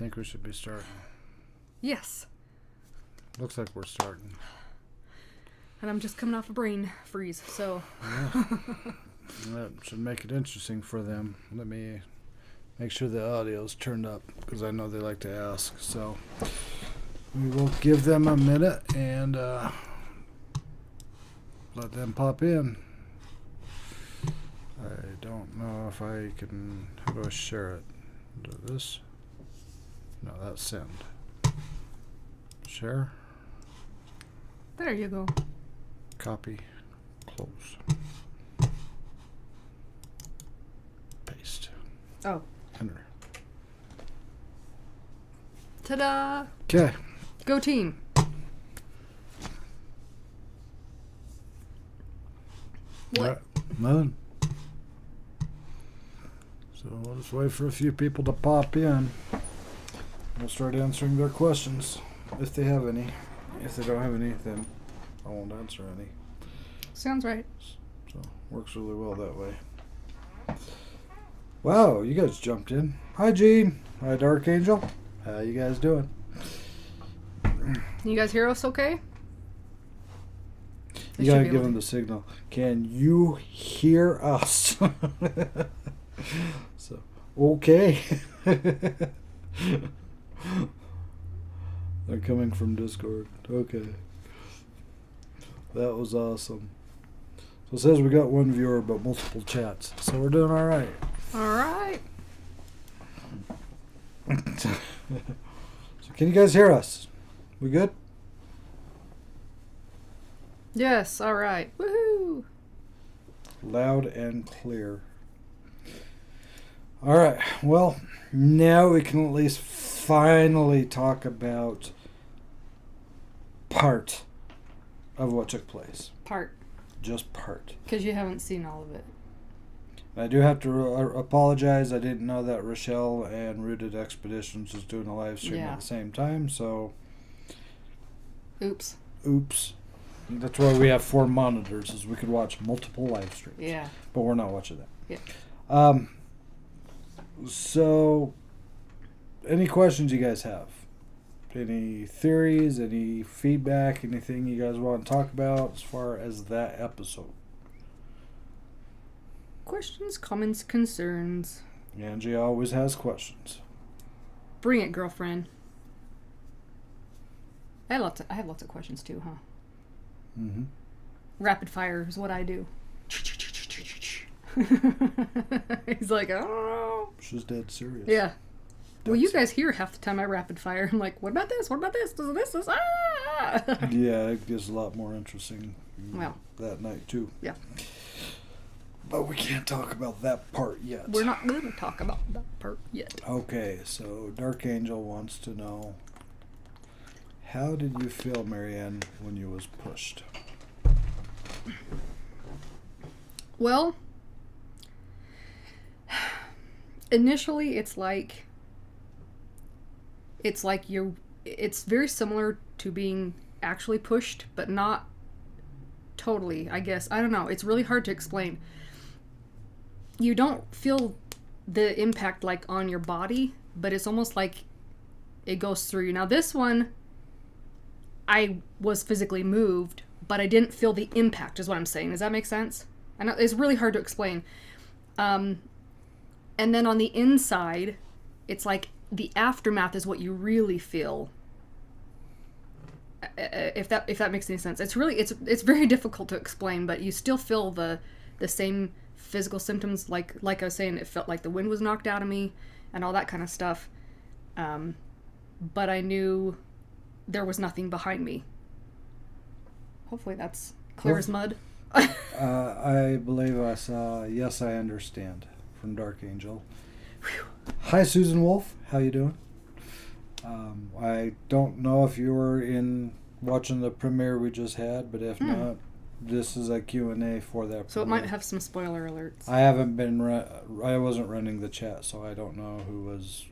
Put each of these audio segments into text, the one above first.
think we should be starting? Yes. Looks like we're starting. And I'm just coming off a brain freeze, so... Yeah. That should make it interesting for them. Let me make sure the audio's turned up, because I know they like to ask. So we will give them a minute and let them pop in. I don't know if I can... How do I share it? Do this? No, that's send. Share. There you go. Copy. Close. Paste. Oh. Enter. Ta-da! Okay. Go team. What? Nothing. So we'll just wait for a few people to pop in. We'll start answering their questions if they have any. If they don't have any, then I won't answer any. Sounds right. So works really well that way. Wow, you guys jumped in. Hi, Gene. Hi, Dark Angel. How you guys doing? You guys hear us okay? You gotta give them the signal. Can you hear us? So, okay. They're coming from Discord. Okay. That was awesome. So it says we got one viewer but multiple chats. So we're doing alright. Alright. So can you guys hear us? We good? Yes, alright. Woohoo! Loud and clear. Alright, well, now we can at least finally talk about part of what took place. Part. Just part. Because you haven't seen all of it. I do have to apologize. I didn't know that Rochelle and Rooted Expeditions was doing a live stream at the same time, so... Oops. That's why we have 4 monitors, is we could watch multiple live streams. Yeah. But we're not watching that. Yeah. So, any questions you guys have? Any theories, any feedback, anything you guys want to talk about as far as that episode? Questions, comments, concerns. Angie always has questions. Bring it, girlfriend. I have lots of questions too, huh? Mm-hmm. Rapid fire is what I do. He's like, oh. She's dead serious. Yeah. Well, you guys hear half the time I rapid fire. I'm like, what about this? What about this? This, ah! Yeah, it gets a lot more interesting that night, too. Yeah. But we can't talk about that part yet. We're not going to talk about that part yet. Okay, so Dark Angel wants to know, how did you feel, Marianne, when you was pushed? Well, initially it's very similar to being actually pushed, but not totally, I guess. I don't know. It's really hard to explain. You don't feel the impact like on your body, but it's almost like it goes through you. Now this one, I was physically moved, but I didn't feel the impact, is what I'm saying. Does that make sense? I know it's really hard to explain. And then on the inside, it's like the aftermath is what you really feel. If that makes any sense. It's very difficult to explain, but you still feel the same physical symptoms. Like I was saying, it felt like the wind was knocked out of me and all that kind of stuff. But I knew there was nothing behind me. Hopefully that's clear as mud. I believe I saw Yes, I Understand from Dark Angel. Whew. Hi, Susan Wolf. How you doing? I don't know if you were in watching the premiere we just had, but if not, this is a Q&A for that. So premiere. It might have some spoiler alerts. I haven't been. I wasn't running the chat, so I don't know who was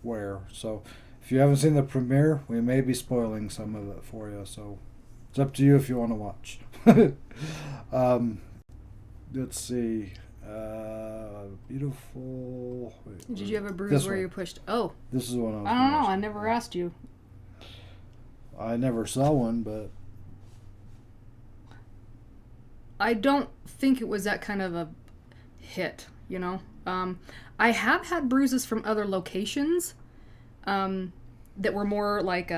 where. So if you haven't seen the premiere, we may be spoiling some of it for you. So it's up to you if you want to watch. Let's see. beautiful. Wait, Did you have a bruise this where one. you pushed? Oh, This is one I was. I don't know. gonna I ask never you. asked you. I never saw one, but I don't think it was that kind of a hit, you know? I have had bruises from other locations that were more like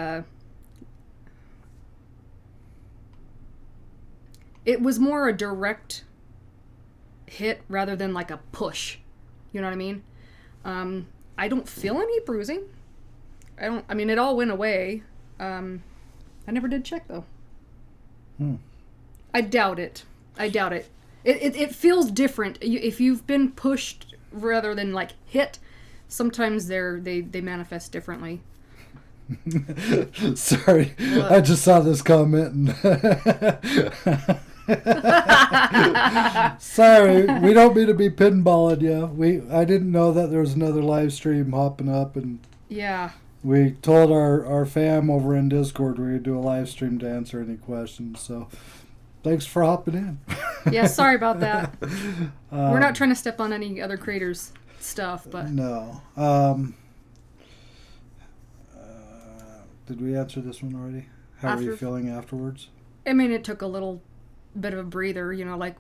it was more a direct hit rather than like a push. You know what I mean? I don't feel any bruising. I mean, it all went away. I never did check though. I doubt it. It feels different. If you've been pushed rather than like hit, sometimes they manifest differently. Sorry, What? I just saw this comment. And sorry, we don't mean to be pinballing you. I didn't know that there was another live stream hopping up, and Yeah. we told our fam over in Discord we'd do a live stream to answer any questions. So thanks for hopping in. Yeah, sorry about that. We're not trying to step on any other creators' stuff, but No. Did we answer this one already? How are you feeling afterwards? I mean, it took a little bit of a breather, you know, like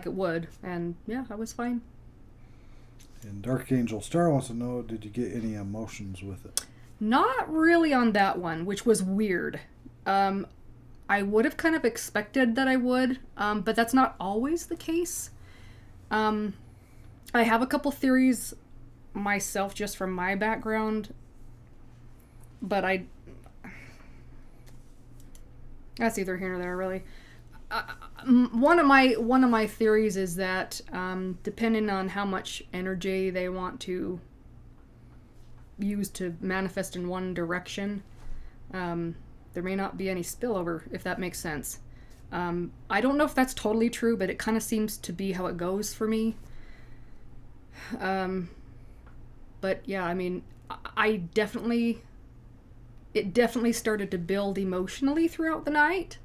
it would, and yeah, I was fine. And Dark Angel Star wants to know, did you get any emotions with it? Not really on that one, which was weird. I would have kind of expected that I would, but that's not always the case. I have a couple theories myself just from my background, but that's either here or there, really. One of my theories is that depending on how much energy they want to use to manifest in one direction, there may not be any spillover, if that makes sense. I don't know if that's totally true, but it kind of seems to be how it goes for me. But yeah, I mean, it definitely started to build emotionally throughout the night.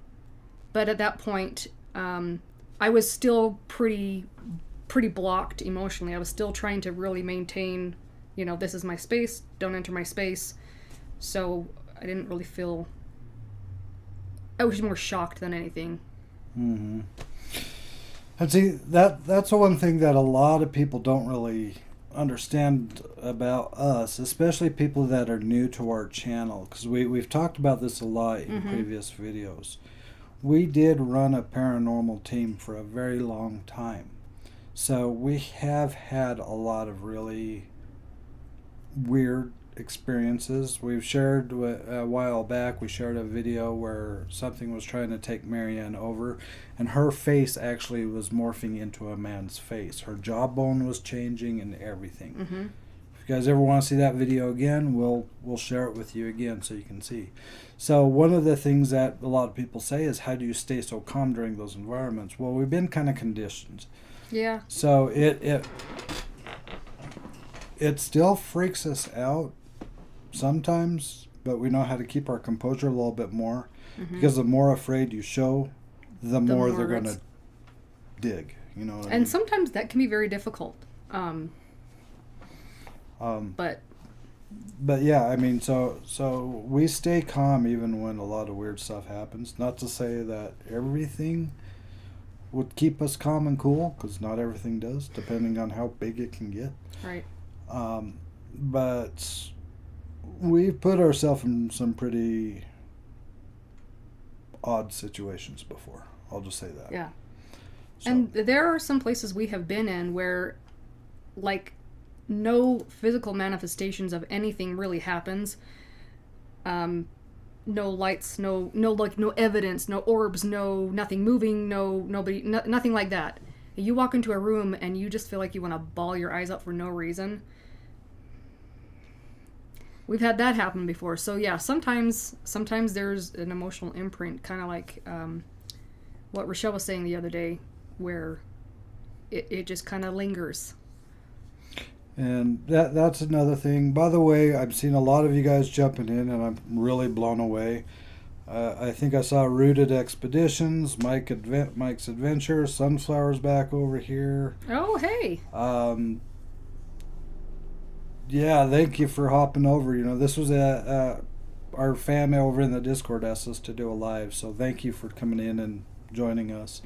But at that point, I was still pretty blocked emotionally. I was still trying to really maintain, you know, this is my space, don't enter my space. So I didn't really feel... I was more shocked than anything. Mm-hmm. And see, that's the one thing that a lot of people don't really understand about us, especially people that are new to our channel, because we've talked about this a lot in previous videos. We did run a paranormal team for a very long time, so we have had a lot of really weird experiences. We've shared a while back, we shared a video where something was trying to take Marianne over, and her face actually was morphing into a man's face. Her jawbone was changing and everything. If you guys ever want to see that video again, we'll share it with you again so you can see. So one of the things that a lot of people say is, how do you stay so calm during those environments? Well, we've been kind of conditioned. Yeah. So it still freaks us out sometimes, but we know how to keep our composure a little bit more, because the more afraid you show, the more they're going to dig. You know what I mean? And sometimes that can be very difficult. But yeah, I mean, so we stay calm even when a lot of weird stuff happens. Not to say that everything would keep us calm and cool, because not everything does, depending on how big it can get. Right. But we've put ourselves in some pretty odd situations before. I'll just say that. Yeah. So. And there are some places we have been in where, like, no physical manifestations of anything really happens. No lights, no evidence, no orbs, nothing moving, nothing like that. You walk into a room and you just feel like you want to bawl your eyes out for no reason. We've had that happen before. So yeah, sometimes there's an emotional imprint, kind of like what Rochelle was saying the other day, where it just kind of lingers. And that's another thing. By the way, I've seen a lot of you guys jumping in, and I'm really blown away. I think I saw Rooted Expeditions, Mike's Adventure, Sunflower's back over here. Oh, hey. Yeah, thank you for hopping over. This was our family over in the Discord asked us to do a live, so thank you for coming in and joining us.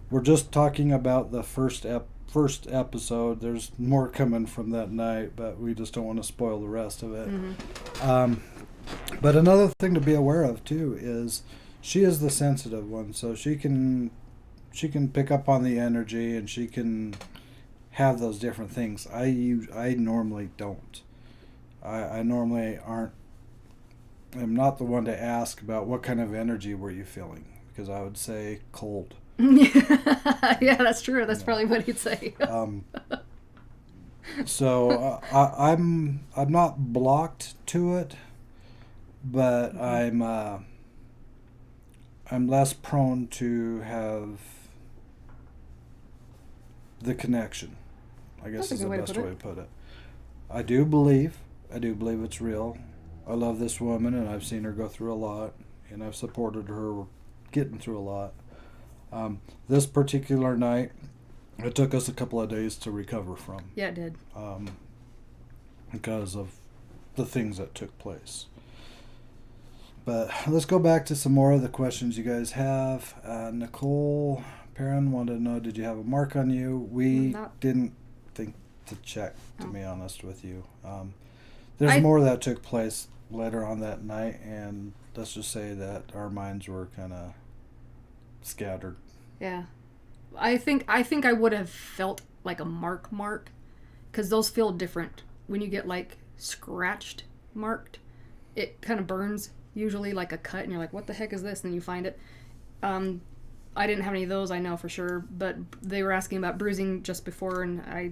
We're just talking about the first episode. There's more coming from that night, but we just don't want to spoil the rest of it. Mm-hmm. But another thing to be aware of too is she is the sensitive one, so she can pick up on the energy and she can have those different things. I normally don't. I normally aren't. I'm not the one to ask about what kind of energy were you feeling, because I would say cold. Yeah, that's true. That's probably what he'd say. So I'm not blocked to it, but I'm less prone to have the connection, I guess is the best way to put it. I do believe it's real. I love this woman, and I've seen her go through a lot, and I've supported her getting through a lot. This particular night, it took us a couple of days to recover from. Yeah, it did. Because of the things that took place. But let's go back to some more of the questions you guys have. Nicole Perrin wanted to know, did you have a mark on you? We didn't think to check, to be honest with you. There's more that took place later on that night, and let's just say that our minds were kind of scattered. Yeah. I think I would have felt like a mark, because those feel different. When you get like scratched, marked, it kind of burns, usually like a cut, and you're like, what the heck is this? And then you find it. I didn't have any of those, I know for sure, but they were asking about bruising just before, and I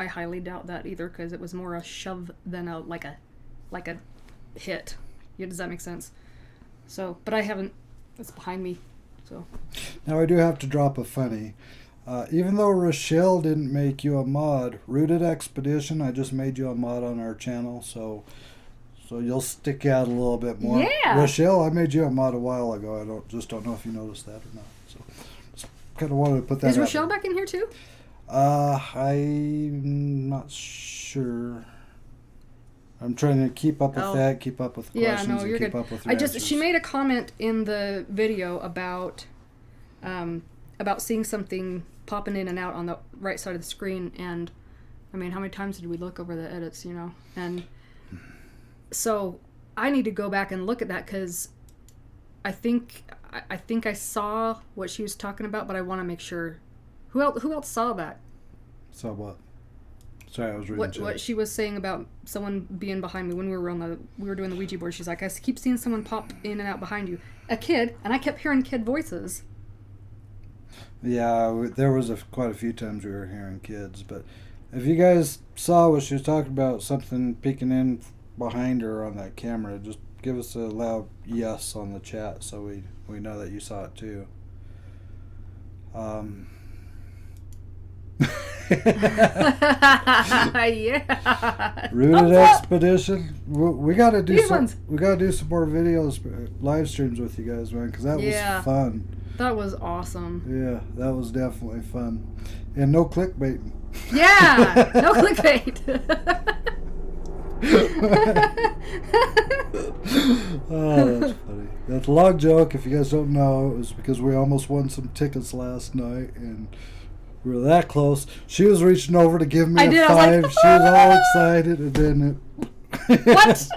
highly doubt that either, because it was more a shove than a hit. Yeah, does that make sense? So, but I haven't. It's behind me. So. Now I do have to drop a funny. Even though Rochelle didn't make you a mod, Rooted Expedition, I just made you a mod on our channel, so you'll stick out a little bit more. Yeah. Rochelle, I made you a mod a while ago. I don't know if you noticed that or not. So just kind of wanted to put that. Is Rochelle back in here too? I'm not sure. I'm trying to keep up with that, keep up with questions, and keep up with your answers. She made a comment in the video about seeing something popping in and out on the right side of the screen, and I mean, how many times did we look over the edits, And so I need to go back and look at that, because I think I saw what she was talking about, but I want to make sure. Who else saw that? Saw what? Sorry, I was reading what she was saying about someone being behind me when we were doing the Ouija board. She's like, I keep seeing someone pop in and out behind you. A kid, and I kept hearing kid voices. Yeah, there was quite a few times we were hearing kids, but if you guys saw what she was talking about, something peeking in behind her on that camera, just give us a loud yes on the chat so we know that you saw it too. Yeah. Rooted Expedition. We gotta do some more videos, live streams with you guys, man, because that was fun. That was awesome. Yeah, that was definitely fun, and no clickbait. Yeah, no clickbait. Oh, that's funny. That's a long joke. If you guys don't know, it was because we almost won some tickets last night, and we were that close. She was reaching over to give me a five. Like, she was all excited, and then what?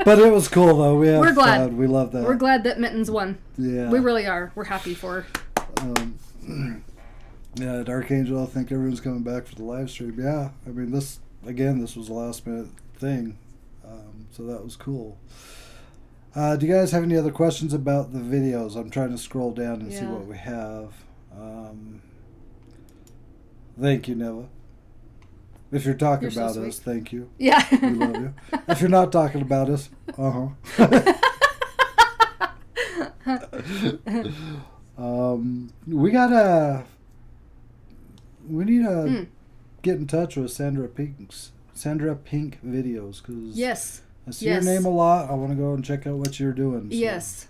But it was cool though. We're glad. Fun. We love that. We're glad that Mittens won. Yeah, we really are. We're happy for her. Yeah, Dark Angel. I think everyone's coming back for the live stream. Yeah, I mean this was a last minute thing, so that was cool. Do you guys have any other questions about the videos? I'm trying to scroll down and see what we have. Thank you, Neva. If you're talking about us, thank you. Yeah. We love you. If you're not talking about us, we need to get in touch with Sandra Pink videos, because I see Yes. your name a lot. I want to go and check out what you're doing. So. Yes.